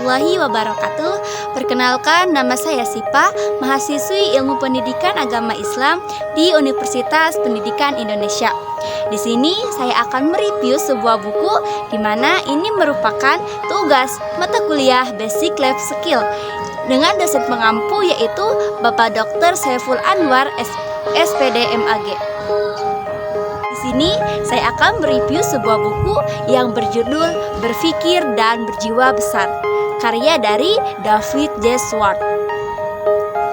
warahmatullahi wabarakatuh. Perkenalkan, nama saya Sipa, mahasiswi Ilmu Pendidikan Agama Islam di Universitas Pendidikan Indonesia. Di sini saya akan mereview sebuah buku di mana ini merupakan tugas mata kuliah Basic Life Skill dengan dosen pengampu yaitu Bapak Dr. Saiful Anwar SPD MAG. Di sini saya akan mereview sebuah buku yang berjudul Berpikir dan Berjiwa Besar, karya dari David J. Schwartz.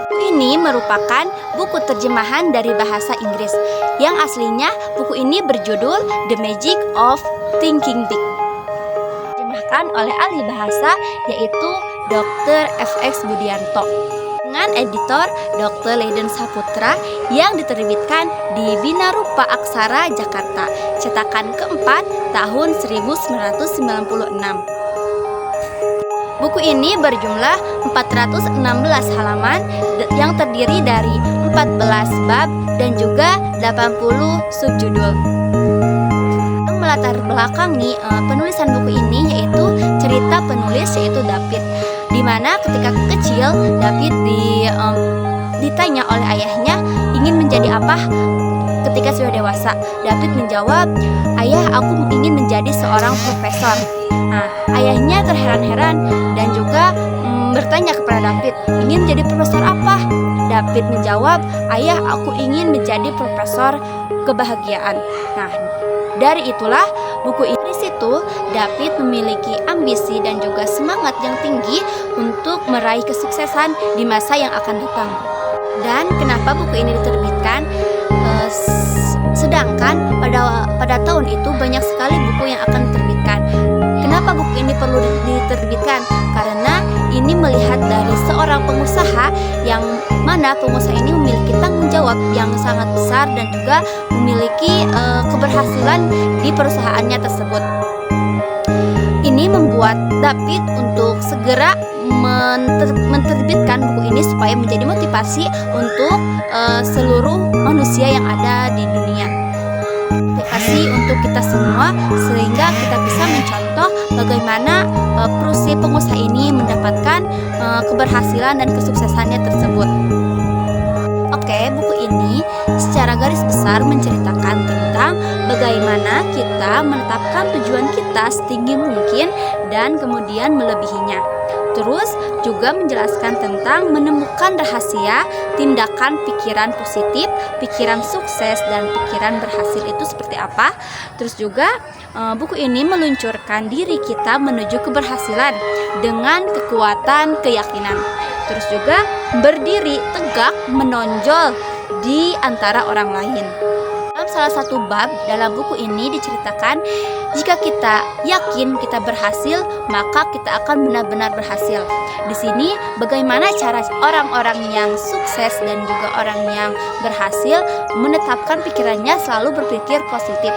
Buku ini merupakan buku terjemahan dari bahasa Inggris, yang aslinya buku ini berjudul The Magic of Thinking Big. Terjemahkan oleh ahli bahasa yaitu Dr. FX Budianto dengan editor Dr. Leiden Saputra yang diterbitkan di Binarupa Aksara Jakarta, cetakan keempat tahun 1996. Buku ini berjumlah 416 halaman yang terdiri dari 14 bab dan juga 80 subjudul. Yang melatar belakangi penulisan buku ini yaitu cerita penulis yaitu David, di mana ketika kecil David ditanya oleh ayahnya ingin menjadi apa ketika sudah dewasa. David menjawab, "Ayah, aku ingin menjadi seorang profesor." Ayahnya terheran-heran dan juga bertanya kepada David, "Ingin menjadi profesor apa?" David menjawab, "Ayah, aku ingin menjadi profesor kebahagiaan." Dari itulah buku ini itu David memiliki ambisi dan juga semangat yang tinggi untuk meraih kesuksesan di masa yang akan datang. Dan kenapa buku ini diterbitkan? Sedangkan pada tahun itu banyak sekali buku yang akan diterbitkan. Kenapa buku ini perlu diterbitkan? Karena ini melihat dari seorang pengusaha yang mana pengusaha ini memiliki tanggung jawab yang sangat besar dan juga memiliki keberhasilan di perusahaannya tersebut. Ini membuat David untuk segera menerbitkan buku ini supaya menjadi motivasi untuk seluruh manusia yang ada di dunia. Motivasi untuk kita semua sehingga kita bisa mencontoh bagaimana si pengusaha ini mendapatkan keberhasilan dan kesuksesannya tersebut. Oke, buku ini secara garis besar menceritakan tentang bagaimana kita menetapkan tujuan kita setinggi mungkin dan kemudian melebihinya. Terus juga menjelaskan tentang menemukan rahasia tindakan pikiran positif, pikiran sukses, dan pikiran berhasil itu seperti apa. Terus juga buku ini meluncurkan diri kita menuju keberhasilan dengan kekuatan keyakinan. Terus juga berdiri tegak menonjol di antara orang lain. Dalam salah satu bab dalam buku ini diceritakan, jika kita yakin kita berhasil, maka kita akan benar-benar berhasil. Di sini bagaimana cara orang-orang yang sukses dan juga orang yang berhasil menetapkan pikirannya selalu berpikir positif.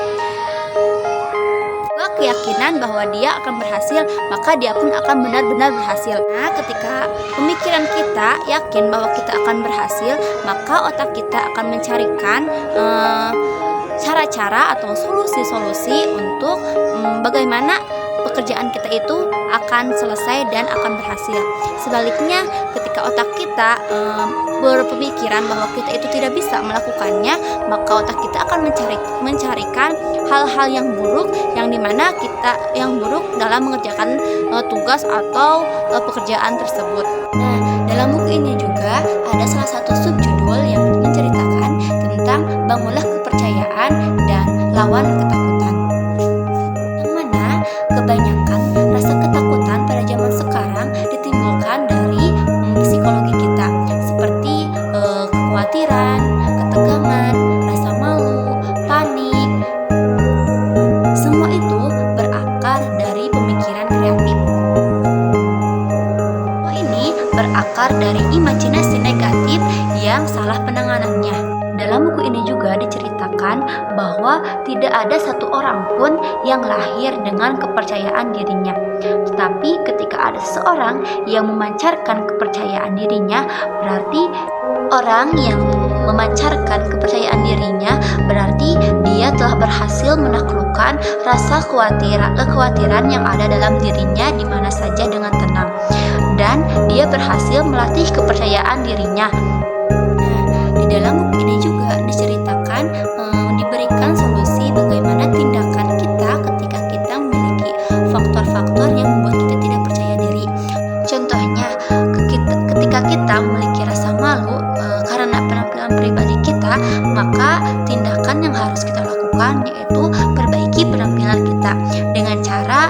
Keyakinan bahwa dia akan berhasil, maka dia pun akan benar-benar berhasil. Ketika pemikiran kita yakin bahwa kita akan berhasil, maka otak kita akan mencarikan cara-cara atau solusi-solusi untuk bagaimana pekerjaan kita itu akan selesai dan akan berhasil. Sebaliknya, ketika otak kita berpemikiran bahwa kita itu tidak bisa melakukannya, maka otak kita akan mencarikan hal-hal yang buruk, yang dimana kita yang buruk dalam mengerjakan tugas atau pekerjaan tersebut. Dalam buku ini juga ada salah satu subjudul yang menceritakan tentang bangunlah kepercayaan dan lawan ketakutan. Kebanyakan rasa ketakutan pada zaman sekarang ditimbulkan dari psikologi kita, seperti kekhawatiran, ketegangan, rasa malu, panik. Semua itu berakar dari pemikiran kreatif. Ini berakar dari imajinasi negatif yang salah penanganannya. Dalam buku ini juga diceritakan bahwa tidak ada satu orang pun yang lahir dengan kepercayaan dirinya. Tetapi ketika ada seseorang yang memancarkan kepercayaan dirinya, berarti orang yang memancarkan kepercayaan dirinya, berarti dia telah berhasil menaklukkan rasa kekhawatiran yang ada dalam dirinya di mana saja dengan tenang, dan dia berhasil melatih kepercayaan dirinya. Nah, di dalam buku ini juga diceritakan, diberikan solusi bagaimana tindakan kita ketika kita memiliki faktor-faktor yang membuat kita tidak percaya diri. Contohnya, ketika kita memiliki rasa malu karena penampilan pribadi kita, maka tindakan yang harus kita lakukan yaitu perbaiki penampilan kita dengan cara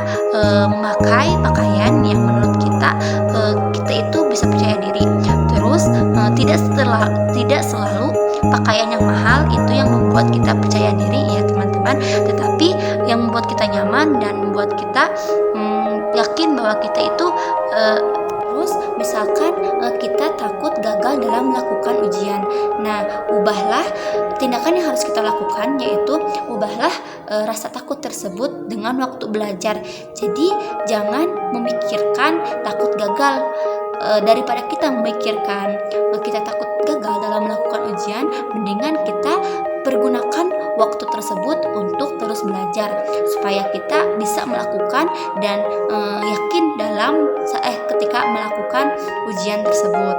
memakai pakaian yang menurut kita itu bisa percaya diri. Terus tidak selalu pakaian yang mahal itu yang membuat kita percaya diri ya teman-teman, tetapi yang membuat kita nyaman dan membuat kita yakin bahwa kita itu terus misalkan kita takut gagal dalam melakukan ujian. Nah, ubahlah tindakan yang harus kita lakukan, yaitu ubahlah rasa takut tersebut dengan waktu belajar. Jadi jangan memikirkan takut gagal. Daripada kita memikirkan kita takut gagal dalam melakukan ujian, mendingan kita pergunakan waktu tersebut untuk terus belajar supaya kita bisa melakukan dan yakin dalam ketika melakukan ujian tersebut.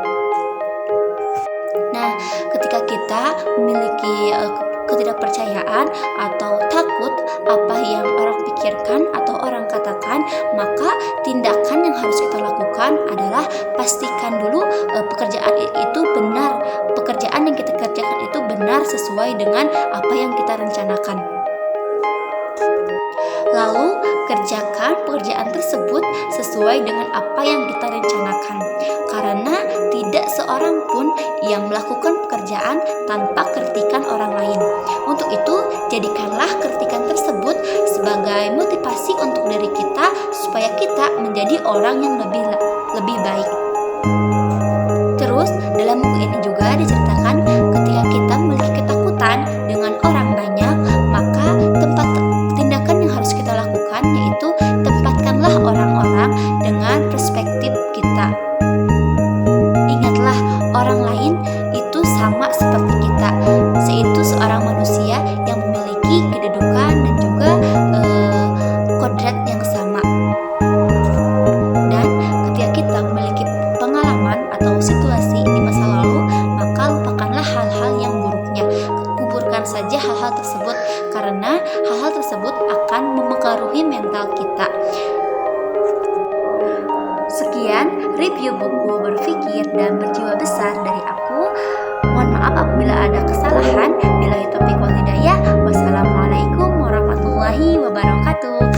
Nah, ketika kita memiliki ketidakpercayaan atau takut apa yang orang pikirkan atau orang katakan, maka tindakan yang harus kita lakukan adalah pastikan dulu pekerjaan itu benar, pekerjaan yang kita kerjakan itu benar sesuai dengan apa yang kita rencanakan. Lalu kerjakan pekerjaan tersebut sesuai dengan apa yang kita rencanakan, karena tidak seorang pun yang melakukan pekerjaan tanpa kritikan orang lain. Untuk itu, jadikanlah kritikan tersebut sebagai motivasi untuk diri kita supaya kita menjadi orang yang lebih baik. Terus, dalam buku ini juga diceritakan ketika kita memiliki ketakutan dengan orang banyak, maka tindakan yang harus kita lakukan yaitu tempatkanlah orang-orang dengan perspektif kita. Ingatlah, orang lain itu sama seperti kita, yaitu seorang manusia yang memiliki kedudukan dan juga kodrat yang sama. Dan ketika kita memiliki pengalaman atau situasi di masa lalu, maka lupakanlah hal-hal yang buruknya. Kuburkan saja hal-hal tersebut, karena hal-hal tersebut akan mempengaruhi mental kita. Sekian review buku Berpikir dan Berjiwa Besar dari aku. Mohon maaf apabila ada kesalahan. Billahi taufiq wal hidayah. Wassalamualaikum warahmatullahi wabarakatuh.